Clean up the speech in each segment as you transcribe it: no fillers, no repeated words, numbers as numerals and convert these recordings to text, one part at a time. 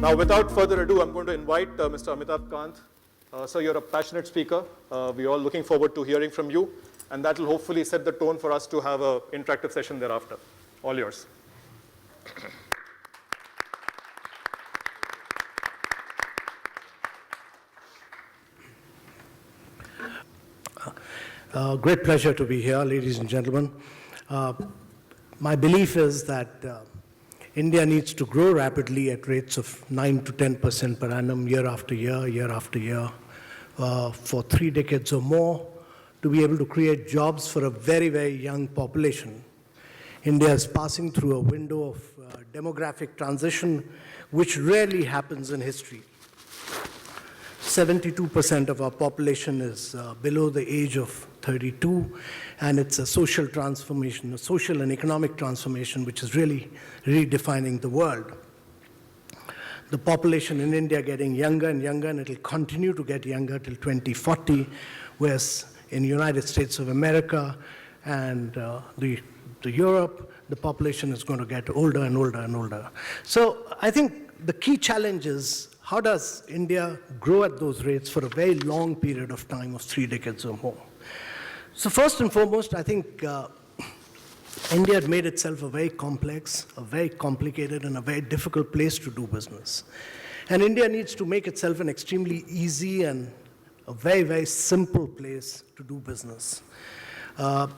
Now, without further ado, I'm going to invite Mr. Amitabh Kant. Sir, you're a passionate speaker. We're all looking forward to hearing from you, and that will hopefully set the tone for us to have an interactive session thereafter. All yours. Great pleasure to be here, ladies and gentlemen. My belief is that India needs to grow rapidly at rates of 9 to 10% per annum, year after year, for 3 decades or more, to be able to create jobs for a very, very young population. India is passing through a window of demographic transition, which rarely happens in history. 72% of our population is below the age of 32, and it's a social transformation, a social and economic transformation, which is really redefining the world. The population in India getting younger and younger, and it'll continue to get younger till 2040, whereas in the United States of America and the Europe, the population is going to get older and older and older. So I think the key challenge is, how does India grow at those rates for a very long period of time of 3 decades or more? So first and foremost, I think India had made itself a very complex, a very complicated, and a very difficult place to do business. And India needs to make itself an extremely easy and a very, very simple place to do business. To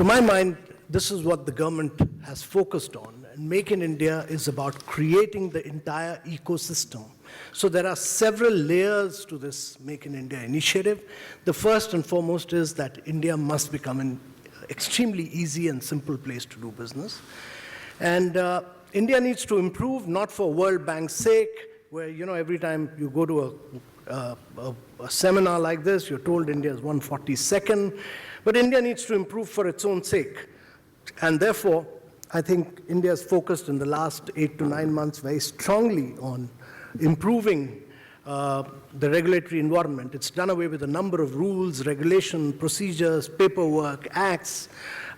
my mind, this is what the government has focused on. And Make in India is about creating the entire ecosystem. So there are several layers to this Make in India initiative. The first and foremost is that India must become an extremely easy and simple place to do business. And India needs to improve, not for World Bank's sake, where every time you go to a seminar like this, you're told India is 142nd, but India needs to improve for its own sake. And therefore, I think India has focused in the last 8 to 9 months very strongly on improving the regulatory environment. It's done away with a number of rules, regulation, procedures, paperwork, acts,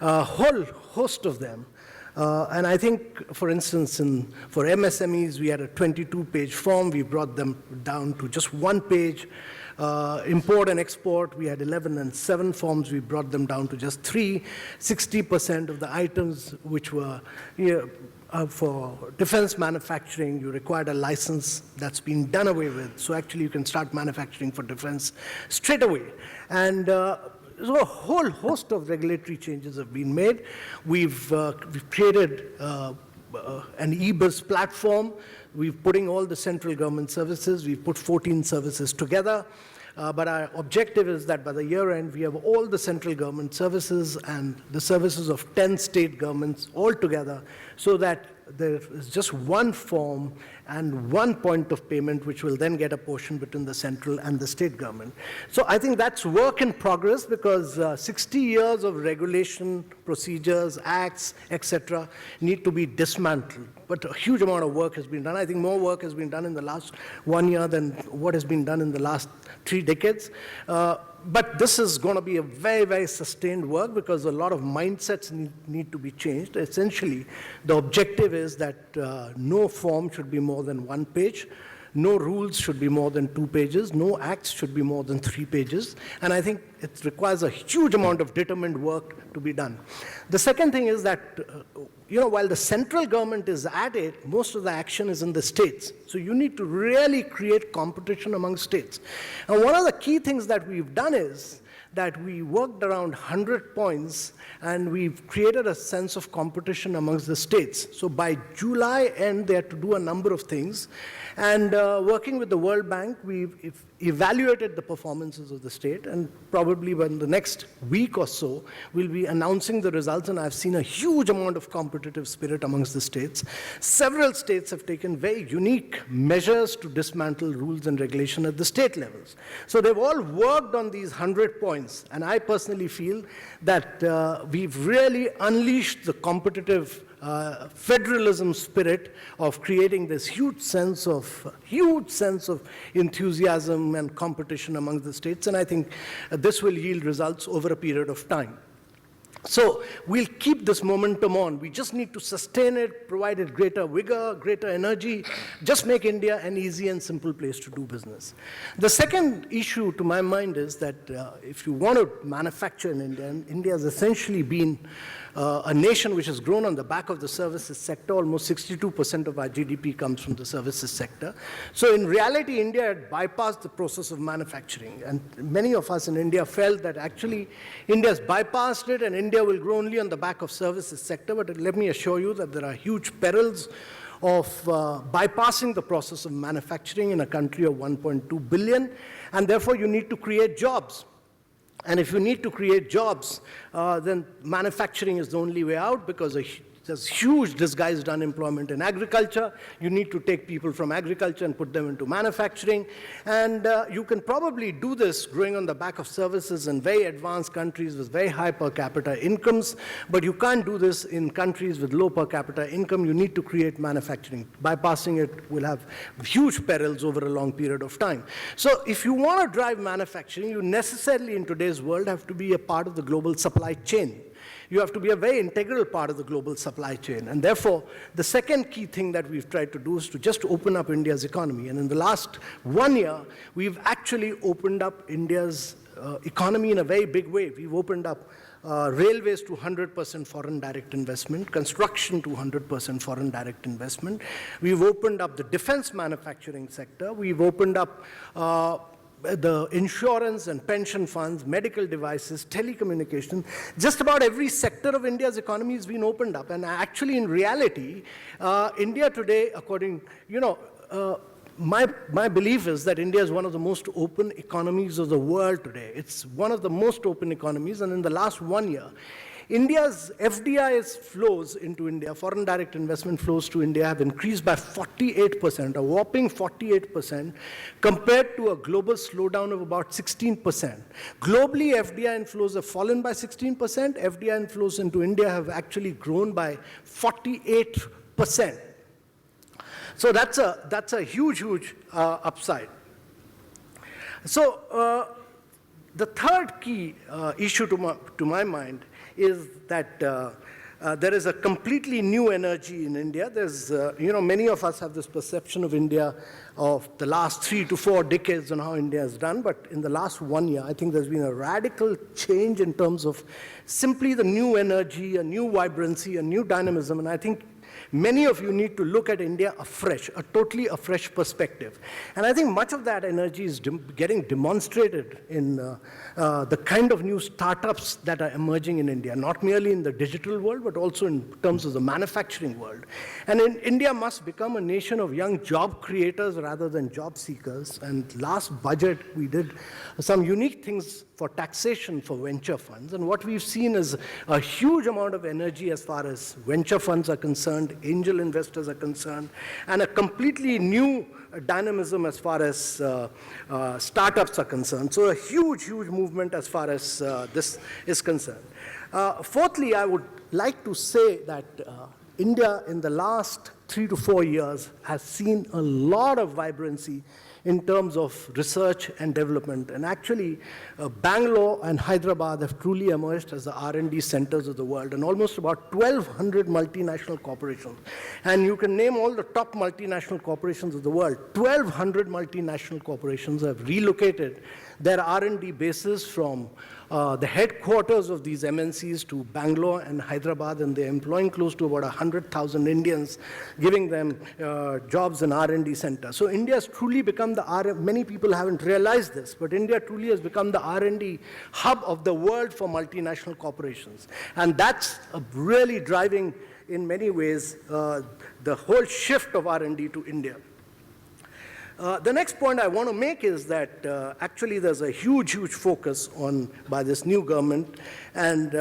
a whole host of them. And I think, for instance, for MSMEs, we had a 22-page form. We brought them down to just 1 page. Import and export, we had 11 and 7 forms. We brought them down to just 3. 60% of the items which were for defense manufacturing, you required a license. That's been done away with. So actually, you can start manufacturing for defense straight away. And so a whole host of regulatory changes have been made. We've created an e-bus platform. We're putting all the central government services. We've put 14 services together. But our objective is that by the year end, we have all the central government services and the services of 10 state governments all together, so that there is just one form and one point of payment, which will then get a portion between the central and the state government. So I think that's work in progress, because 60 years of regulation, procedures, acts, etc., need to be dismantled. But a huge amount of work has been done. I think more work has been done in the last 1 year than what has been done in the last 3 decades. But this is going to be a very, very sustained work, because a lot of mindsets need to be changed. Essentially, the objective is that no form should be more than 1 page. No rules should be more than 2 pages. No acts should be more than 3 pages. And I think it requires a huge amount of determined work to be done. The second thing is that, while the central government is at it, most of the action is in the states. So you need to really create competition among states. And one of the key things that we've done is that we worked around 100 points, and we've created a sense of competition amongst the states. So by July end, they had to do a number of things. And working with the World Bank, we've evaluated the performances of the state, and probably in the next week or so, we'll be announcing the results, and I've seen a huge amount of competitive spirit amongst the states. Several states have taken very unique measures to dismantle rules and regulation at the state levels. So they've all worked on these 100 points, and I personally feel that we've really unleashed the competitive federalism spirit of creating this huge sense of enthusiasm and competition among the states, and I think this will yield results over a period of time. So we'll keep this momentum on. We just need to sustain it, provide it greater vigor, greater energy, just make India an easy and simple place to do business. The second issue to my mind is that if you want to manufacture in India, and India has essentially been a nation which has grown on the back of the services sector. Almost 62% of our GDP comes from the services sector. So in reality, India had bypassed the process of manufacturing. And many of us in India felt that actually India has bypassed it and India will grow only on the back of services sector. But let me assure you that there are huge perils of bypassing the process of manufacturing in a country of 1.2 billion. And therefore, you need to create jobs. And if you need to create jobs, then manufacturing is the only way out, because there's huge disguised unemployment in agriculture. You need to take people from agriculture and put them into manufacturing. And you can probably do this growing on the back of services in very advanced countries with very high per capita incomes. But you can't do this in countries with low per capita income. You need to create manufacturing. Bypassing it will have huge perils over a long period of time. So if you want to drive manufacturing, you necessarily in today's world have to be a part of the global supply chain. You have to be a very integral part of the global supply chain. And therefore, the second key thing that we've tried to do is to just open up India's economy. And in the last 1 year, we've actually opened up India's economy in a very big way. We've opened up railways to 100% foreign direct investment, construction to 100% foreign direct investment. We've opened up the defense manufacturing sector. We've opened up the insurance and pension funds, medical devices, telecommunication. Just about every sector of India's economy has been opened up. And actually, in reality, India today, my belief is that India is one of the most open economies of the world today. It's one of the most open economies. And in the last 1 year, India's FDI flows into India, foreign direct investment flows to India, have increased by 48%, a whopping 48%, compared to a global slowdown of about 16%. Globally, FDI inflows have fallen by 16%. FDI inflows into India have actually grown by 48%. So that's a huge, huge upside. So the third key issue to my mind is that there is a completely new energy in India. There's, many of us have this perception of India of the last 3 to 4 decades and how India has done. But in the last 1 year, I think there's been a radical change in terms of simply the new energy, a new vibrancy, a new dynamism. And I think many of you need to look at India afresh, a totally afresh perspective. And I think much of that energy is getting demonstrated in the kind of new startups that are emerging in India, not merely in the digital world, but also in terms of the manufacturing world. And India must become a nation of young job creators rather than job seekers. And last budget, we did some unique things for taxation for venture funds. And what we've seen is a huge amount of energy as far as venture funds are concerned, angel investors are concerned, and a completely new dynamism as far as startups are concerned. So a huge, huge movement as far as this is concerned. Fourthly, I would like to say that India in the last 3 to 4 years has seen a lot of vibrancy in terms of research and development. And actually, Bangalore and Hyderabad have truly emerged as the R&D centers of the world, and almost about 1,200 multinational corporations. And you can name all the top multinational corporations of the world. 1,200 multinational corporations have relocated their R&D bases from the headquarters of these MNCs to Bangalore and Hyderabad, and they're employing close to about 100,000 Indians, giving them jobs in R&D centers. So India has truly become many people haven't realized this, but India truly has become the R&D hub of the world for multinational corporations. And that's really driving, in many ways, the whole shift of R&D to India. The next point I want to make is that actually there's a huge, huge focus by this new government. And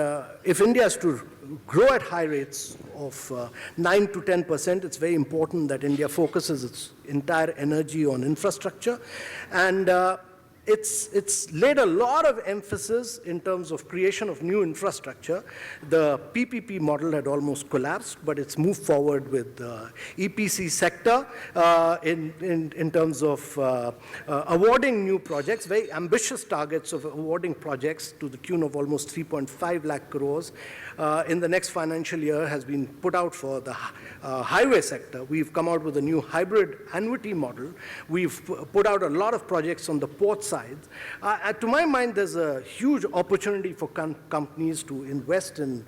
if India is to grow at high rates of 9 to 10%, it's very important that India focuses its entire energy on infrastructure. And it's laid a lot of emphasis in terms of creation of new infrastructure. The PPP model had almost collapsed, but it's moved forward with the EPC sector in terms of awarding new projects, very ambitious targets of awarding projects to the tune of almost 3.5 lakh crores in the next financial year has been put out for the highway sector. We've come out with a new hybrid annuity model. We've put out a lot of projects on the port side. To my mind, there's a huge opportunity for companies to invest in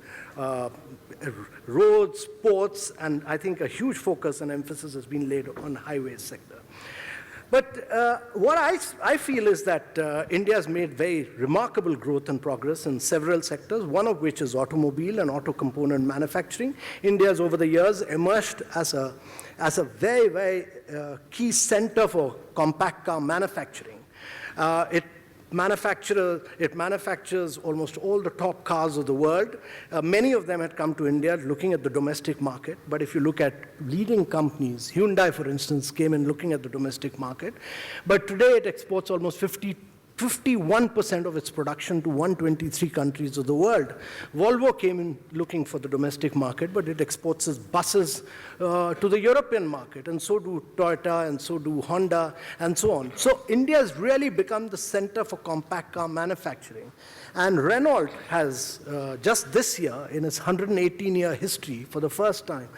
roads, ports, and I think a huge focus and emphasis has been laid on highway sector. But what I feel is that India has made very remarkable growth and progress in several sectors, one of which is automobile and auto component manufacturing. India has over the years emerged as a very, very key center for compact car manufacturing. It manufactures almost all the top cars of the world. Many of them had come to India looking at the domestic market. But if you look at leading companies, Hyundai, for instance, came in looking at the domestic market. But today it exports almost 51% of its production to 123 countries of the world. Volvo came in looking for the domestic market, but it exports its buses to the European market, and so do Toyota, and so do Honda, and so on. So India has really become the center for compact car manufacturing. And Renault has, just this year, in its 118-year history, for the first time,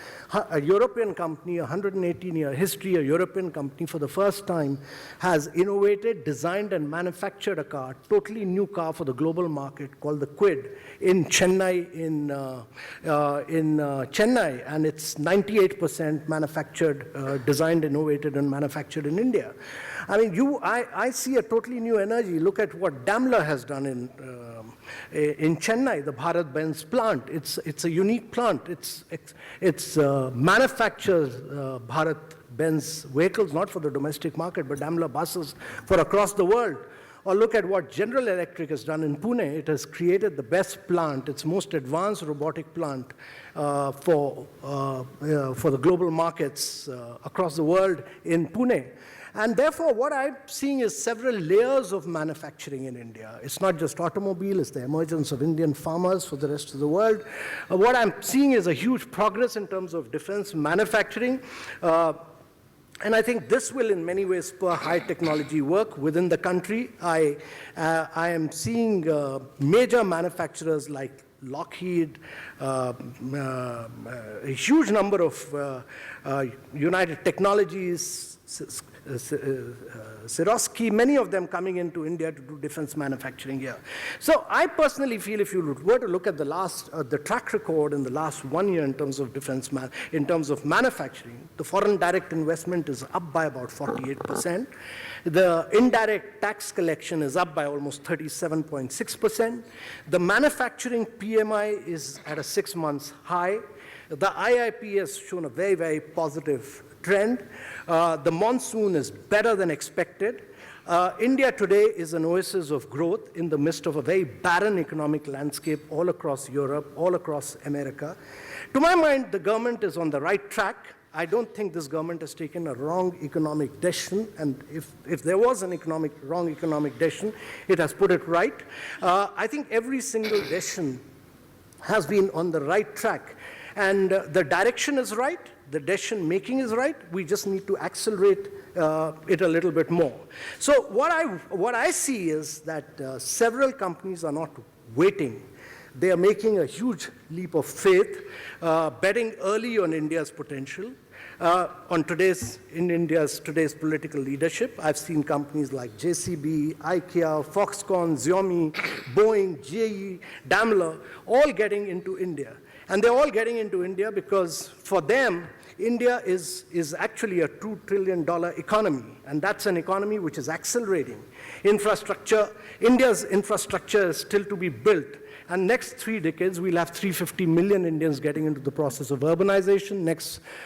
a European company, 118-year history, a European company for the first time has innovated, designed, and manufactured a car, totally new car for the global market called the Kwid in Chennai, Chennai, and it's 98% manufactured, designed, innovated, and manufactured in India. I mean, I see a totally new energy. Look at what Daimler has done in Chennai, the Bharat-Benz plant. It's a unique plant. It's manufactures Bharat-Benz vehicles, not for the domestic market, but Daimler buses for across the world. Or look at what General Electric has done in Pune. It has created the best plant, its most advanced robotic plant for the global markets across the world in Pune. And therefore, what I'm seeing is several layers of manufacturing in India. It's not just automobile, it's the emergence of Indian farmers for the rest of the world. What I'm seeing is a huge progress in terms of defense manufacturing. And I think this will in many ways spur high technology work within the country. I am seeing major manufacturers like Lockheed, a huge number of United Technologies, Sikorsky, many of them coming into India to do defense manufacturing here. So I personally feel if you were to look at the track record in the last 1 year in terms of in terms of manufacturing, the foreign direct investment is up by about 48%. The indirect tax collection is up by almost 37.6%. The manufacturing PMI is at a 6-month high. The IIP has shown a very, very positive trend. The monsoon is better than expected. India today is an oasis of growth in the midst of a very barren economic landscape all across Europe, all across America. To my mind, the government is on the right track. I don't think this government has taken a wrong economic decision, and if there was an wrong economic decision, it has put it right. I think every single decision has been on the right track, and the direction is right. The decision making is right. We just need to accelerate it a little bit more. So what I see is that several companies are not waiting. They are making a huge leap of faith, betting early on India's potential, in India's today's political leadership. I've seen companies like JCB, IKEA, Foxconn, Xiaomi, Boeing, GE, Daimler, all getting into India. And they're all getting into India because for them, India is actually a $2 trillion economy, and that's an economy which is accelerating. India's infrastructure is still to be built, and next 3 decades, we'll have 350 million Indians getting into the process of urbanization.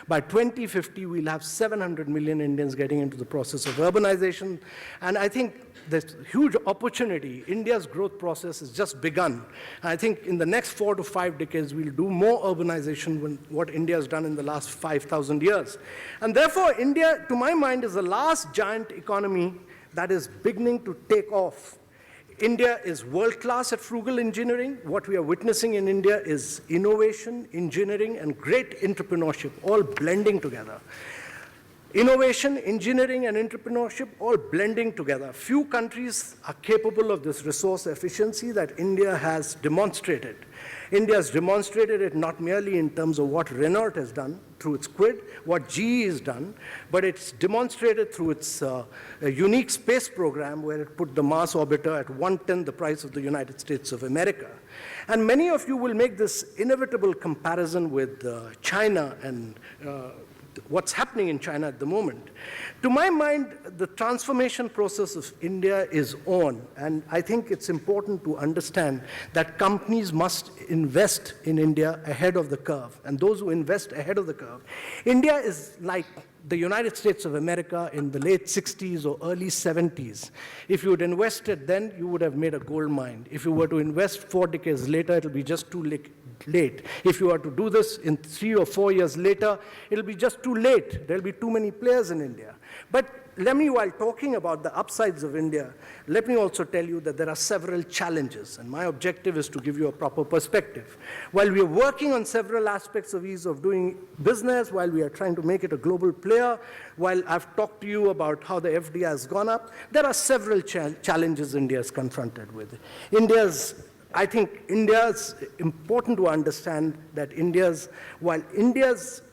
By 2050, we'll have 700 million Indians getting into the process of urbanization, and I think there's huge opportunity. India's growth process has just begun. I think in the next 4 to 5 decades, we'll do more urbanization than what India has done in the last 5,000 years. And therefore, India, to my mind, is the last giant economy that is beginning to take off. India is world-class at frugal engineering. What we are witnessing in India is innovation, engineering, and great entrepreneurship, all blending together. Innovation, engineering, and entrepreneurship all blending together. Few countries are capable of this resource efficiency that India has demonstrated. India has demonstrated it not merely in terms of what Renault has done through its Quid, what GE has done, but it's demonstrated through its unique space program where it put the Mars orbiter at 1/10 the price of the United States of America. And many of you will make this inevitable comparison with China and what's happening in China at the moment. To my mind, the transformation process of India is on, and I think it's important to understand that companies must invest in India ahead of the curve, and those who invest ahead of the curve. India is like the United States of America in the late 60s or early 70s. If you had invested then, you would have made a gold mine. If you were to invest 4 decades later, it'll be just too late. If you are to do this in 3 or 4 years later, it'll be just too late. There'll be too many players in India. But let me, while talking about the upsides of India, let me also tell you that there are several challenges, and my objective is to give you a proper perspective. While we are working on several aspects of ease of doing business, while we are trying to make it a global player, while I've talked to you about how the FDI has gone up, there are several challenges India is confronted with. I think India's important to understand that while India's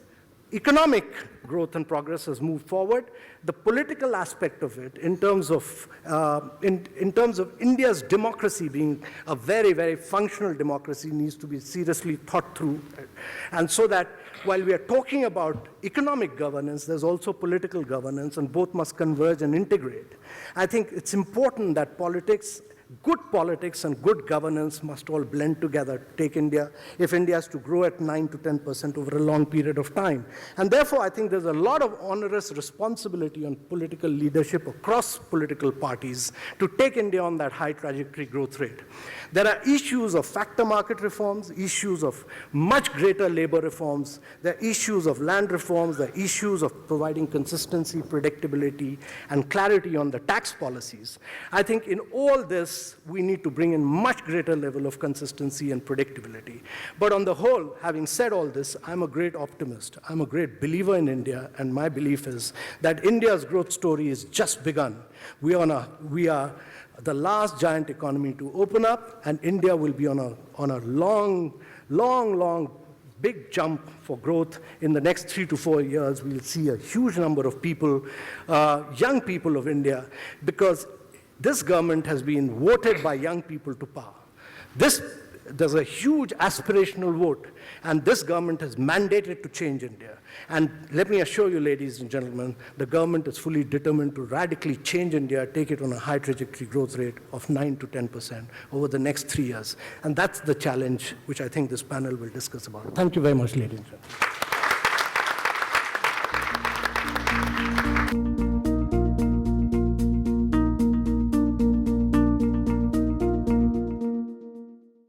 economic growth and progress has moved forward, the political aspect of it in terms of India's democracy being a very, very functional democracy needs to be seriously thought through. And so that while we are talking about economic governance, there's also political governance, and both must converge and integrate. I think it's important that good politics and good governance must all blend together to take India, if India has to grow at 9 to 10% over a long period of time. And therefore, I think there's a lot of onerous responsibility on political leadership across political parties to take India on that high trajectory growth rate. There are issues of factor market reforms, issues of much greater labor reforms, there are issues of land reforms, there are issues of providing consistency, predictability, and clarity on the tax policies. I think in all this, we need to bring in much greater level of consistency and predictability. But on the whole, having said all this, I'm a great optimist. I'm a great believer in India, and my belief is that India's growth story is just begun. We are the last giant economy to open up, and India will be on a long, big jump for growth in the next 3 to 4 years. We'll see a huge number of people, young people of India, because this government has been voted by young people to power. There's a huge aspirational vote, and this government has mandated to change India. And let me assure you, ladies and gentlemen, the government is fully determined to radically change India, take it on a high trajectory growth rate of 9 to 10% over the next 3 years. And that's the challenge which I think this panel will discuss about. Thank you very much, ladies and gentlemen.